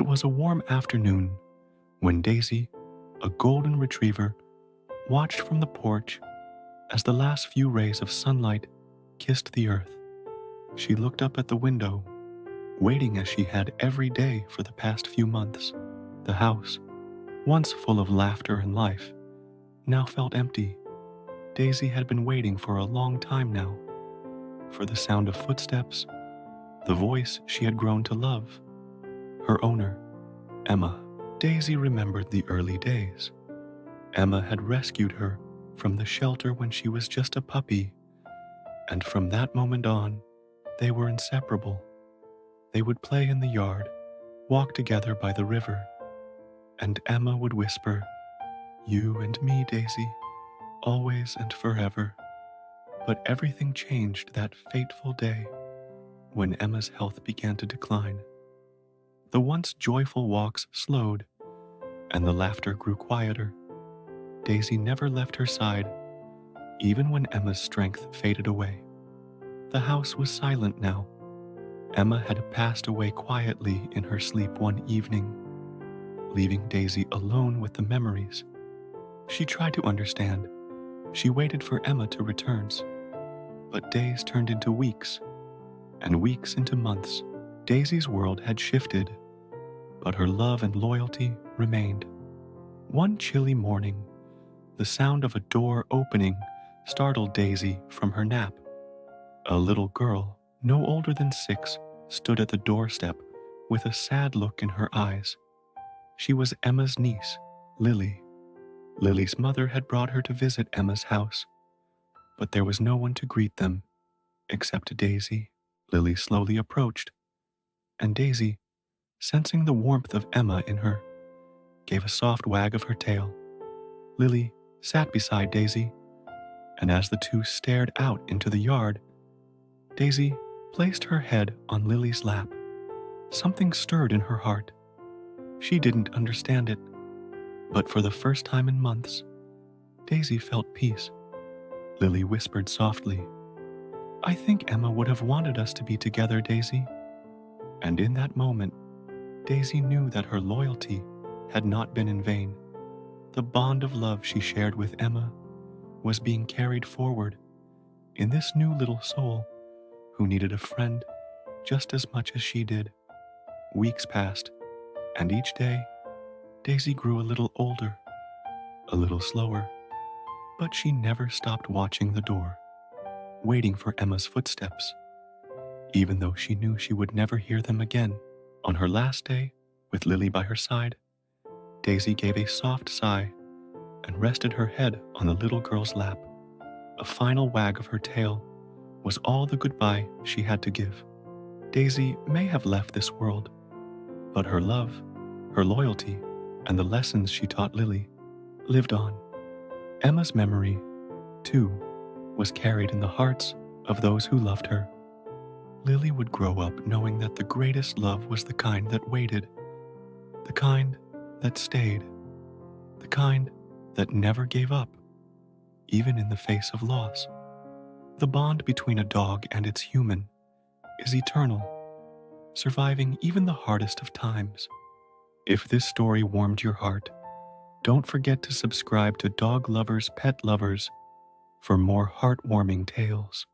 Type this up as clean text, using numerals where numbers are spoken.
It was a warm afternoon when Daisy, a golden retriever, watched from the porch as the last few rays of sunlight kissed the earth. She looked up at the window, waiting as she had every day for the past few months. The house, once full of laughter and life, now felt empty. Daisy had been waiting for a long time now, for the sound of footsteps, the voice she had grown to love, her owner, Emma. Daisy remembered the early days. Emma had rescued her from the shelter when she was just a puppy, and from that moment on, they were inseparable. They would play in the yard, walk together by the river, and Emma would whisper, "You and me, Daisy, always and forever." But everything changed that fateful day when Emma's health began to decline. The once joyful walks slowed, and the laughter grew quieter. Daisy never left her side, even when Emma's strength faded away. The house was silent now. Emma had passed away quietly in her sleep one evening, leaving Daisy alone with the memories. She tried to understand. She waited for Emma to return, but days turned into weeks, and weeks into months. Daisy's world had shifted, but her love and loyalty remained. One chilly morning, the sound of a door opening startled Daisy from her nap. A little girl, no older than 6, stood at the doorstep with a sad look in her eyes. She was Emma's niece, Lily. Lily's mother had brought her to visit Emma's house, but there was no one to greet them except Daisy. Lily slowly approached, and Daisy, sensing the warmth of Emma in her, gave a soft wag of her tail. Lily sat beside Daisy, and as the two stared out into the yard, Daisy placed her head on Lily's lap. Something stirred in her heart. She didn't understand it, but for the first time in months, Daisy felt peace. Lily whispered softly, "I think Emma would have wanted us to be together, Daisy." And in that moment, Daisy knew that her loyalty had not been in vain. The bond of love she shared with Emma was being carried forward in this new little soul who needed a friend just as much as she did. Weeks passed, and each day, Daisy grew a little older, a little slower, but she never stopped watching the door, waiting for Emma's footsteps, even though she knew she would never hear them again. On her last day, with Lily by her side, Daisy gave a soft sigh and rested her head on the little girl's lap. A final wag of her tail was all the goodbye she had to give. Daisy may have left this world, but her love, her loyalty, and the lessons she taught Lily lived on. Emma's memory, too, was carried in the hearts of those who loved her. Lily would grow up knowing that the greatest love was the kind that waited, the kind that stayed, the kind that never gave up, even in the face of loss. The bond between a dog and its human is eternal, surviving even the hardest of times. If this story warmed your heart, don't forget to subscribe to Dog Lovers Pet Lovers for more heartwarming tales.